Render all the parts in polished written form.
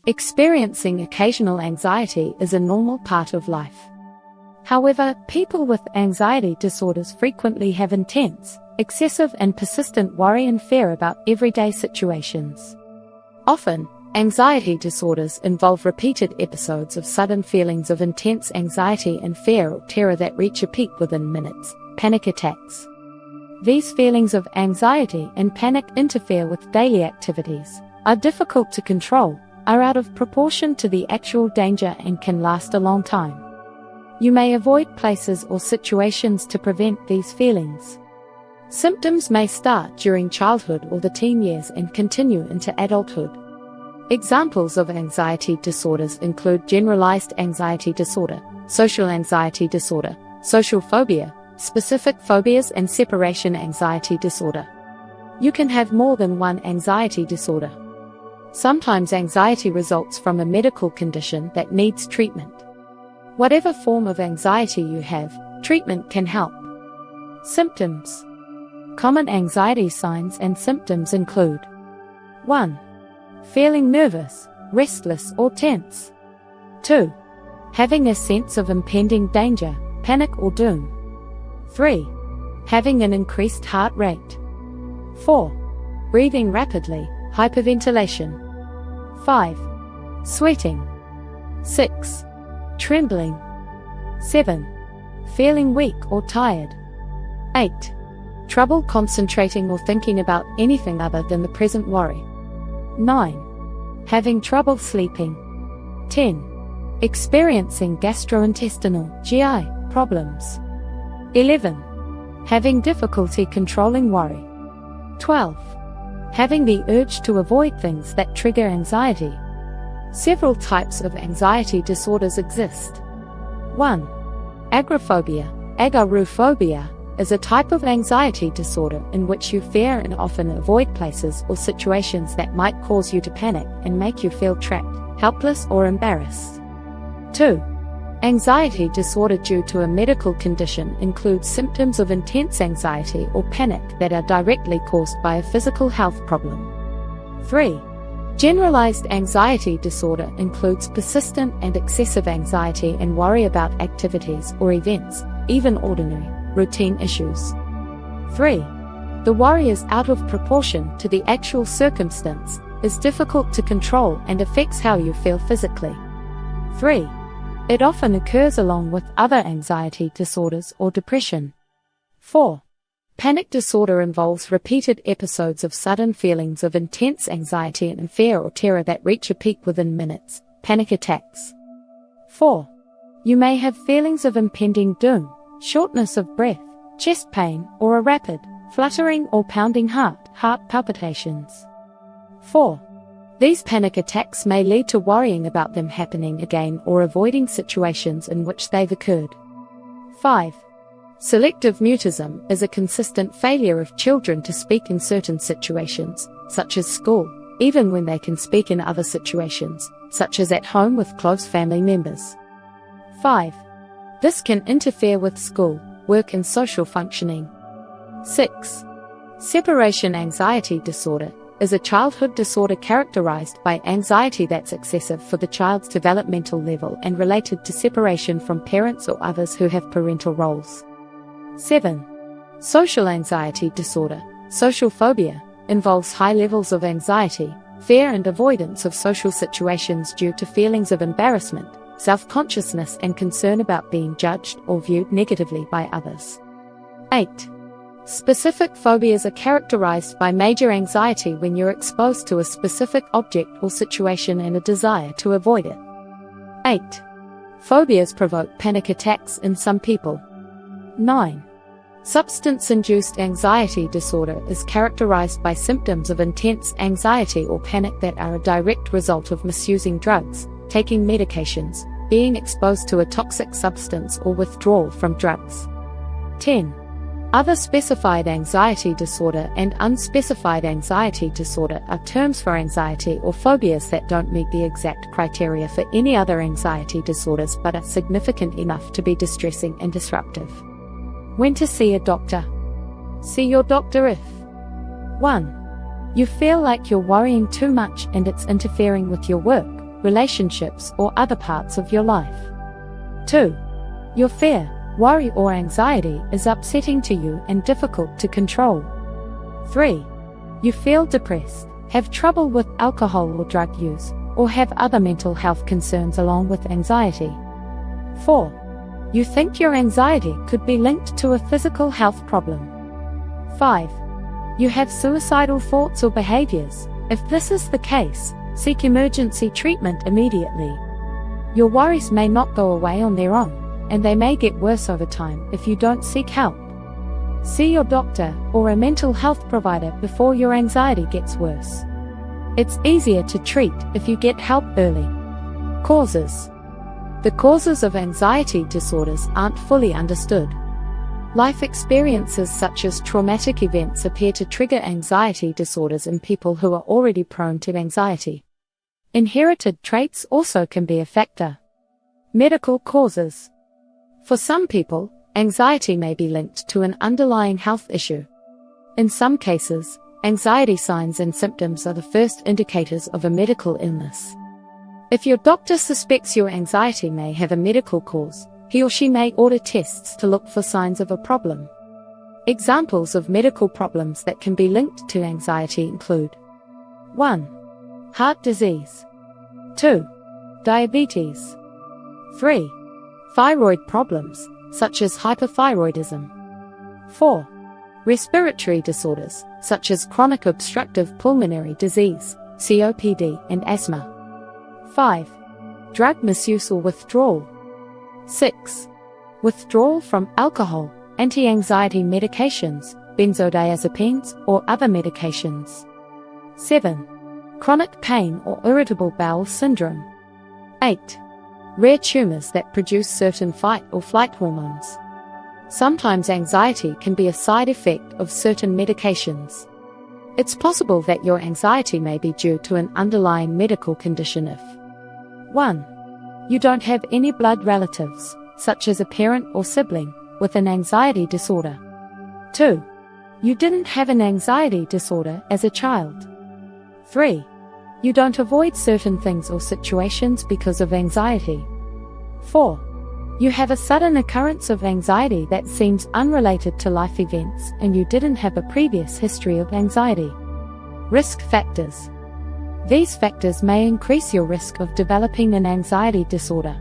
Experiencing occasional anxiety is a normal part of life. However, people with anxiety disorders frequently have intense, excessive and persistent worry and fear about everyday situations. Often, anxiety disorders involve repeated episodes of sudden feelings of intense anxiety and fear or terror that reach a peak within minutes, panic attacks. These feelings of anxiety and panic interfere with daily activities, are difficult to control, are out of proportion to the actual danger and can last a long time. You may avoid places or situations to prevent these feelings. Symptoms may start during childhood or the teen years and continue into adulthood. Examples of anxiety disorders include generalized anxiety disorder, social anxiety disorder, social phobia, specific phobias and separation anxiety disorder. You can have more than one anxiety disorder. Sometimes anxiety results from a medical condition that needs treatment. Whatever form of anxiety you have, treatment can help. Symptoms. Common anxiety signs and symptoms include 1. Feeling nervous, restless or tense. 2. Having a sense of impending danger, panic or doom. 3. Having an increased heart rate. 4. Breathing rapidly, hyperventilation. 5. Sweating. 6. Trembling. 7. Feeling weak or tired. 8. Trouble concentrating or thinking about anything other than the present worry. 9. Having trouble sleeping. 10. Experiencing gastrointestinal (GI) problems. 11. Having difficulty controlling worry. 12. Having the urge to avoid things that trigger anxiety. Several types of anxiety disorders exist. 1. Agoraphobia. Agoraphobia is a type of anxiety disorder in which you fear and often avoid places or situations that might cause you to panic and make you feel trapped, helpless or embarrassed. 2. Anxiety disorder due to a medical condition includes symptoms of intense anxiety or panic that are directly caused by a physical health problem. 3. Generalized anxiety disorder includes persistent and excessive anxiety and worry about activities or events, even ordinary, routine issues. 3. The worry is out of proportion to the actual circumstance, is difficult to control and affects how you feel physically. 3. It often occurs along with other anxiety disorders or depression. 4. Panic disorder involves repeated episodes of sudden feelings of intense anxiety and fear or terror that reach a peak within minutes, panic attacks. 4. You may have feelings of impending doom, shortness of breath, chest pain, or a rapid, fluttering or pounding heart palpitations. 4. These panic attacks may lead to worrying about them happening again or avoiding situations in which they've occurred. 5. Selective mutism is a consistent failure of children to speak in certain situations, such as school, even when they can speak in other situations, such as at home with close family members. 5. This can interfere with school, work and social functioning. 6. Separation anxiety disorder is a childhood disorder characterized by anxiety that's excessive for the child's developmental level and related to separation from parents or others who have parental roles. 7. Social anxiety disorder, social phobia, involves high levels of anxiety, fear and avoidance of social situations due to feelings of embarrassment, self-consciousness and concern about being judged or viewed negatively by others. 8. Specific phobias are characterized by major anxiety when you're exposed to a specific object or situation and a desire to avoid it. 8. Phobias provoke panic attacks in some people. 9. Substance-induced anxiety disorder is characterized by symptoms of intense anxiety or panic that are a direct result of misusing drugs, taking medications, being exposed to a toxic substance or withdrawal from drugs. 10. Other specified anxiety disorder and unspecified anxiety disorder are terms for anxiety or phobias that don't meet the exact criteria for any other anxiety disorders but are significant enough to be distressing and disruptive. When to see a doctor. See your doctor if 1. You feel like you're worrying too much and it's interfering with your work, relationships, or other parts of your life. 2. Your fear, worry, or anxiety is upsetting to you and difficult to control. 3. You feel depressed, have trouble with alcohol or drug use, or have other mental health concerns along with anxiety. 4. You think your anxiety could be linked to a physical health problem. 5. You have suicidal thoughts or behaviors. If this is the case, seek emergency treatment immediately. Your worries may not go away on their own, and they may get worse over time if you don't seek help. See your doctor or a mental health provider before your anxiety gets worse. It's easier to treat if you get help early. Causes. The causes of anxiety disorders aren't fully understood. Life experiences such as traumatic events appear to trigger anxiety disorders in people who are already prone to anxiety. Inherited traits also can be a factor. Medical causes. For some people, anxiety may be linked to an underlying health issue. In some cases, anxiety signs and symptoms are the first indicators of a medical illness. If your doctor suspects your anxiety may have a medical cause, he or she may order tests to look for signs of a problem. Examples of medical problems that can be linked to anxiety include 1. Heart disease. 2. Diabetes. 3. Thyroid problems, such as hyperthyroidism. 4. Respiratory disorders, such as chronic obstructive pulmonary disease, COPD, and asthma. 5. Drug misuse or withdrawal. 6. Withdrawal from alcohol, anti-anxiety medications, benzodiazepines, or other medications. 7. Chronic pain or irritable bowel syndrome. 8. Rare tumors that produce certain fight or flight hormones. Sometimes anxiety can be a side effect of certain medications. It's possible that your anxiety may be due to an underlying medical condition if 1. You don't have any blood relatives, such as a parent or sibling, with an anxiety disorder. 2. You didn't have an anxiety disorder as a child. 3. You don't avoid certain things or situations because of anxiety. 4. You have a sudden occurrence of anxiety that seems unrelated to life events and you didn't have a previous history of anxiety. Risk factors. These factors may increase your risk of developing an anxiety disorder.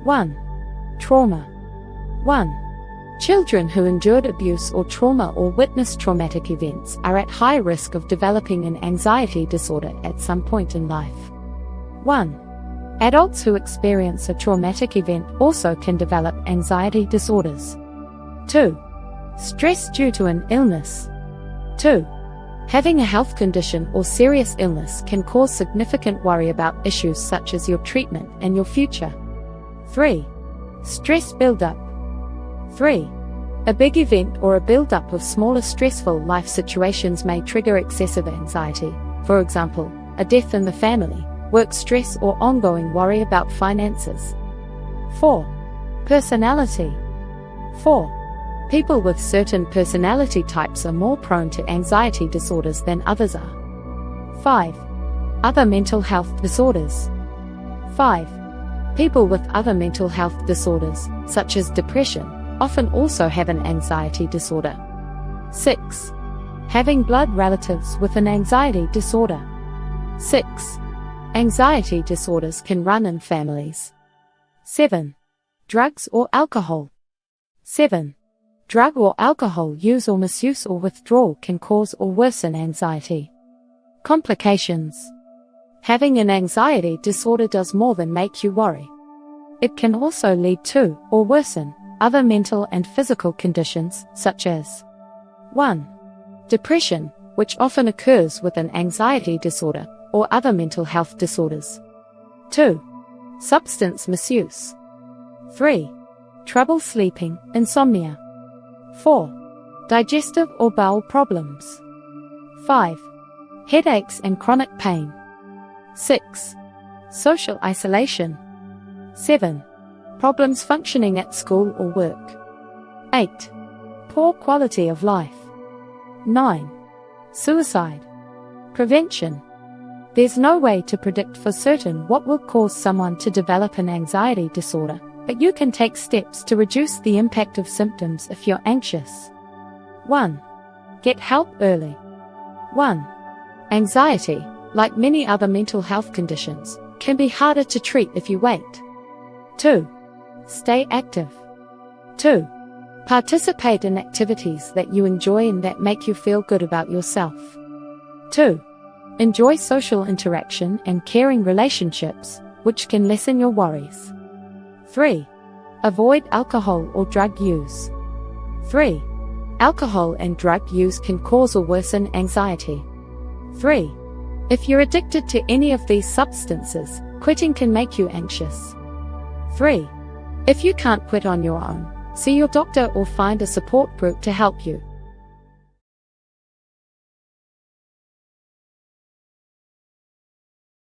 1. Trauma. 1. Children who endured abuse or trauma or witnessed traumatic events are at high risk of developing an anxiety disorder at some point in life. 1. Adults who experience a traumatic event also can develop anxiety disorders. 2. Stress due to an illness. 2. Having a health condition or serious illness can cause significant worry about issues such as your treatment and your future. 3. Stress buildup. 3. A big event or a buildup of smaller stressful life situations may trigger excessive anxiety, for example, a death in the family, work stress, or ongoing worry about finances. 4. Personality. 4. People with certain personality types are more prone to anxiety disorders than others are. 5. Other mental health disorders. 5. People with other mental health disorders, such as depression, often also have an anxiety disorder. 6. Having blood relatives with an anxiety disorder. 6. Anxiety disorders can run in families. 7. Drugs or alcohol. 7. Drug or alcohol use or misuse or withdrawal can cause or worsen anxiety. Complications. Having an anxiety disorder does more than make you worry. It can also lead to, or worsen, other mental and physical conditions, such as 1. Depression, which often occurs with an anxiety disorder, or other mental health disorders. 2. Substance misuse. 3. Trouble sleeping, insomnia. 4. Digestive or bowel problems. 5. Headaches and chronic pain. 6. Social isolation. 7. Problems functioning at school or work. 8. Poor quality of life. 9. Suicide. Prevention. There's no way to predict for certain what will cause someone to develop an anxiety disorder, but you can take steps to reduce the impact of symptoms if you're anxious. 1. Get help early. 1. Anxiety, like many other mental health conditions, can be harder to treat if you wait. 2. Stay active. 2. Participate in activities that you enjoy and that make you feel good about yourself. 2. Enjoy social interaction and caring relationships, which can lessen your worries. 3. Avoid alcohol or drug use. 3. Alcohol and drug use can cause or worsen anxiety. 3. If you're addicted to any of these substances, quitting can make you anxious. 3. If you can't quit on your own, see your doctor or find a support group to help you.